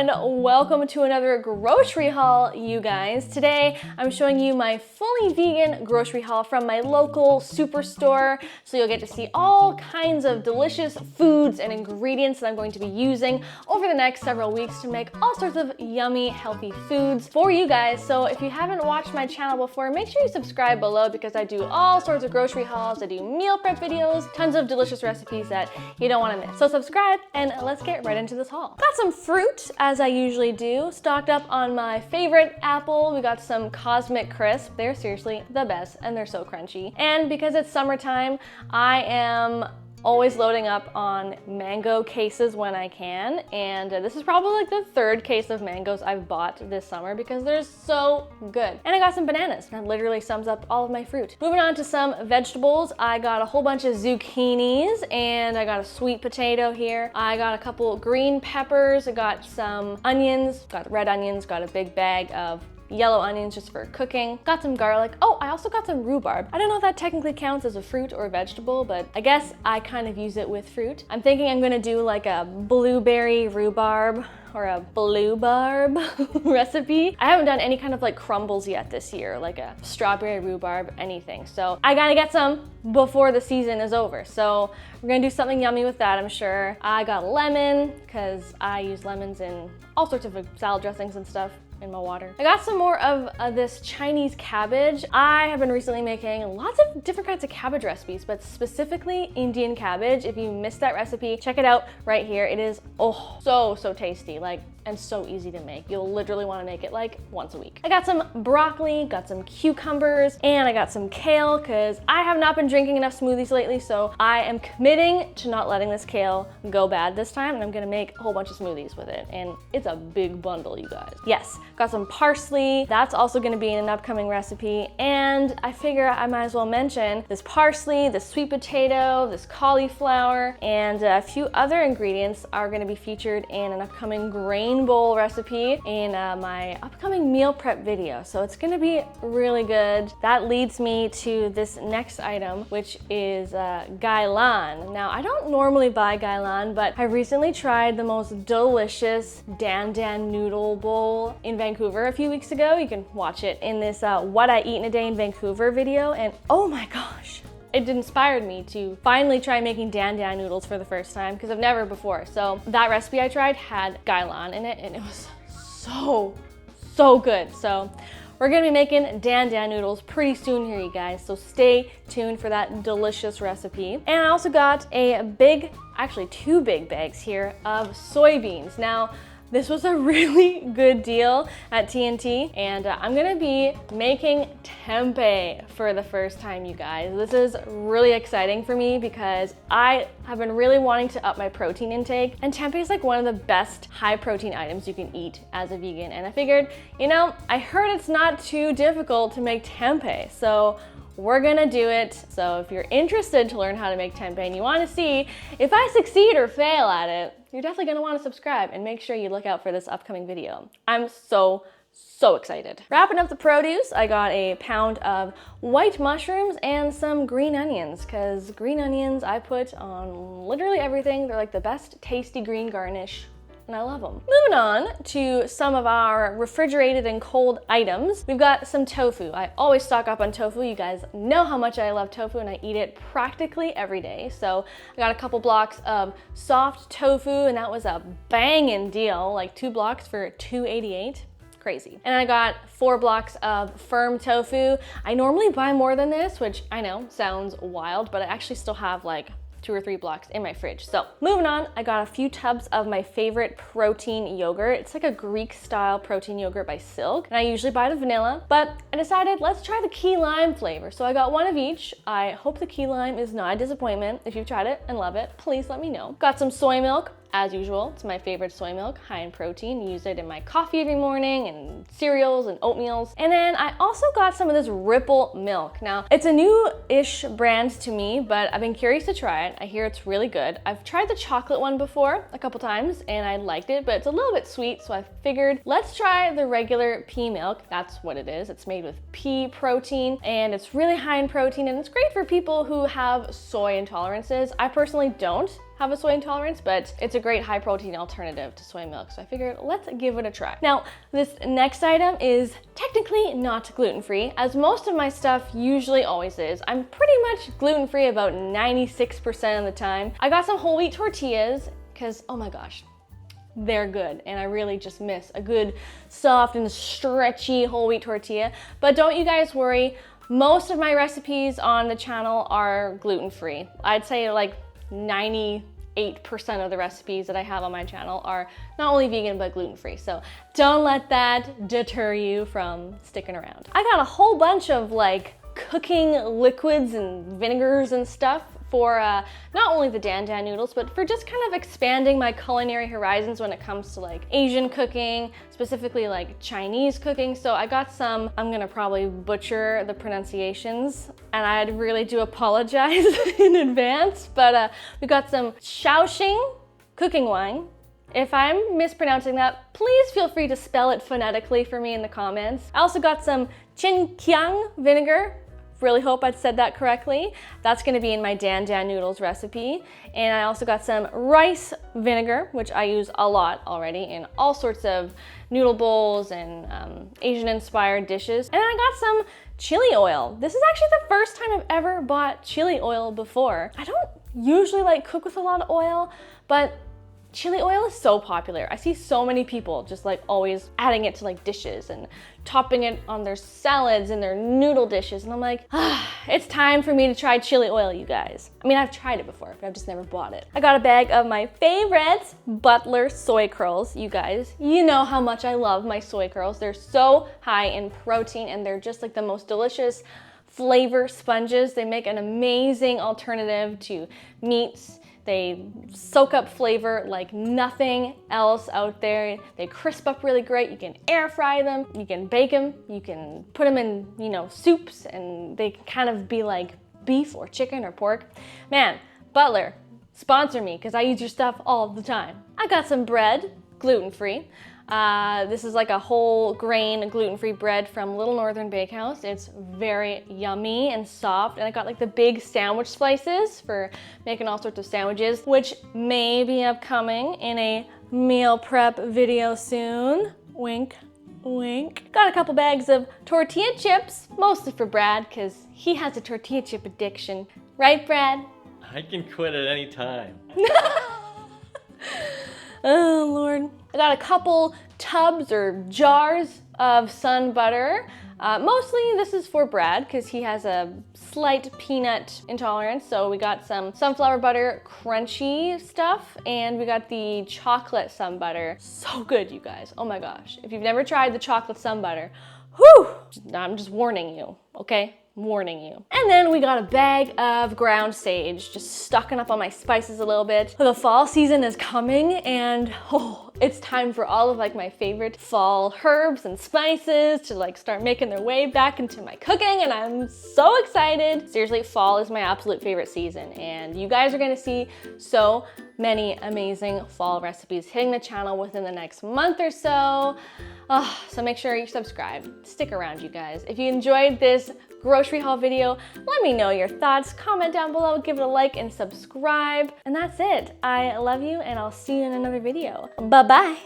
and welcome to another grocery haul, you guys. Today I'm showing you my fully vegan grocery haul from my local superstore. So you'll get to see all kinds of delicious foods and ingredients that I'm going to be using over the next several weeks to make all sorts of yummy, healthy foods for you guys. So if you haven't watched my channel before, make sure you subscribe below because I do all sorts of grocery hauls. I do meal prep videos, tons of delicious recipes that you don't want to miss. So subscribe and let's get right into this haul. Got some fruit, as I usually do. Stocked up on my favorite apple. We got some Cosmic Crisp. They're seriously the best and they're so crunchy. And because it's summertime, I am always loading up on mango cases when I can, and this is probably like the third case of mangoes I've bought this summer because they're so good. And I got some bananas. That literally sums up all of my fruit. Moving on to some vegetables, I got a whole bunch of zucchinis and I got a sweet potato here. I got a couple green peppers, I got some onions, got red onions, got a big bag of yellow onions just for cooking. Got some garlic. Oh, I also got some rhubarb. I don't know if that technically counts as a fruit or a vegetable, but I guess I kind of use it with fruit. I'm thinking I'm gonna do like a blueberry rhubarb or a bluebarb recipe. I haven't done any kind of like crumbles yet this year, like a strawberry rhubarb, anything. So I gotta get some before the season is over. So we're gonna do something yummy with that, I'm sure. I got lemon, because I use lemons in all sorts of salad dressings and stuff in my water. I got some more of this Chinese cabbage. I have been recently making lots of different kinds of cabbage recipes, but specifically Indian cabbage. If you missed that recipe, check it out right here. It is, oh, so tasty, like, and so easy to make. You'll literally want to make it like once a week. I got some broccoli, got some cucumbers, and I got some kale because I have not been drinking enough smoothies lately, so I am committing to not letting this kale go bad this time, and I'm gonna make a whole bunch of smoothies with it, and it's a big bundle, you guys. Yes, got some parsley. That's also gonna be in an upcoming recipe, and I figure I might as well mention this parsley, this sweet potato, this cauliflower, and a few other ingredients are gonna be featured in an upcoming grain bowl recipe in my upcoming meal prep video. So it's gonna be really good. That leads me to this next item, which is gailan. Now, I don't normally buy gailan, but I recently tried the most delicious dan dan noodle bowl in Vancouver a few weeks ago. You can watch it in this What I Eat in a Day in Vancouver video, and oh my gosh, it inspired me to finally try making dan dan noodles for the first time because I've never before. So that recipe I tried had gailan in it and it was so good. So we're gonna be making dan dan noodles pretty soon here, you guys. So stay tuned for that delicious recipe. And I also got actually two big bags here of soybeans. Now, this was a really good deal at TNT, and I'm gonna be making tempeh for the first time, you guys. This is really exciting for me because I have been really wanting to up my protein intake, and tempeh is like one of the best high protein items you can eat as a vegan. And I figured, you know, I heard it's not too difficult to make tempeh, so we're gonna do it. So if you're interested to learn how to make tempeh and you wanna see if I succeed or fail at it, you're definitely gonna wanna subscribe and make sure you look out for this upcoming video. I'm so excited. Wrapping up the produce, I got a pound of white mushrooms and some green onions, because green onions I put on literally everything. They're like the best tasty green garnish, and I love them. Moving on to some of our refrigerated and cold items. We've got some tofu. I always stock up on tofu. You guys know how much I love tofu and I eat it practically every day. So I got a couple blocks of soft tofu and that was a banging deal, like 2 blocks for $2.88. Crazy. And I got 4 blocks of firm tofu. I normally buy more than this, which I know sounds wild, but I actually still have like 2 or 3 blocks in my fridge. So moving on, I got a few tubs of my favorite protein yogurt. It's like a Greek style protein yogurt by Silk. And I usually buy the vanilla, but I decided let's try the key lime flavor. So I got one of each. I hope the key lime is not a disappointment. If you've tried it and love it, please let me know. Got some soy milk. As usual, it's my favorite soy milk, high in protein. Use it in my coffee every morning and cereals and oatmeals. And then I also got some of this Ripple milk. Now, it's a new-ish brand to me, but I've been curious to try it. I hear it's really good. I've tried the chocolate one before a couple times and I liked it, but it's a little bit sweet, so I figured let's try the regular pea milk. That's what it is. It's made with pea protein and it's really high in protein and it's great for people who have soy intolerances. I personally don't have a soy intolerance, but it's a great high protein alternative to soy milk. So I figured let's give it a try. Now, this next item is technically not gluten-free, as most of my stuff usually always is. I'm pretty much gluten-free about 96% of the time. I got some whole wheat tortillas because, oh my gosh, they're good, and I really just miss a good soft and stretchy whole wheat tortilla. But don't you guys worry, most of my recipes on the channel are gluten-free. I'd say like 98% of the recipes that I have on my channel are not only vegan but gluten-free. So don't let that deter you from sticking around. I got a whole bunch of like cooking liquids and vinegars and stuff for not only the dan dan noodles, but for just kind of expanding my culinary horizons when it comes to like Asian cooking, specifically like Chinese cooking. So I got some, I'm gonna probably butcher the pronunciations, and I really do apologize in advance, but we got some Shaoxing cooking wine. If I'm mispronouncing that, please feel free to spell it phonetically for me in the comments. I also got some Qinqiang vinegar. Really hope I said that correctly. That's gonna be in my dan dan noodles recipe. And I also got some rice vinegar, which I use a lot already in all sorts of noodle bowls and Asian inspired dishes. And I got some chili oil. This is actually the first time I've ever bought chili oil before. I don't usually like cook with a lot of oil, but chili oil is so popular. I see so many people just like always adding it to like dishes and topping it on their salads and their noodle dishes. And I'm like, it's time for me to try chili oil, you guys. I mean, I've tried it before, but I've just never bought it. I got a bag of my favorite Butler soy curls, you guys. You know how much I love my soy curls. They're so high in protein and they're just like the most delicious flavor sponges. They make an amazing alternative to meats. They soak up flavor like nothing else out there. They crisp up really great. You can air fry them, you can bake them, you can put them in, you know, soups, and they can kind of be like beef or chicken or pork. Man, Butler, sponsor me because I use your stuff all the time. I got some bread, gluten-free. This is like a whole grain gluten-free bread from Little Northern Bakehouse. It's very yummy and soft, and I got like the big sandwich slices for making all sorts of sandwiches, which may be upcoming in a meal prep video soon. Wink, wink. Got a couple bags of tortilla chips, mostly for Brad, because he has a tortilla chip addiction. Right, Brad? I can quit at any time. Oh, Lord. I got a couple tubs or jars of sun butter. Mostly this is for Brad because he has a slight peanut intolerance. So we got some sunflower butter crunchy stuff, and we got the chocolate sun butter. So good, you guys. Oh my gosh. If you've never tried the chocolate sun butter, whew, I'm just warning you, okay? Warning you. And then we got a bag of ground sage, just stocking up on my spices a little bit. The fall season is coming, and it's time for all of like my favorite fall herbs and spices to like start making their way back into my cooking, and I'm so excited. Seriously, fall is my absolute favorite season, and you guys are gonna see so many amazing fall recipes hitting the channel within the next month or so. So make sure you subscribe. Stick around, you guys. If you enjoyed this grocery haul video, let me know your thoughts. Comment down below, give it a like, and subscribe. And that's it. I love you, and I'll see you in another video. Bye-bye.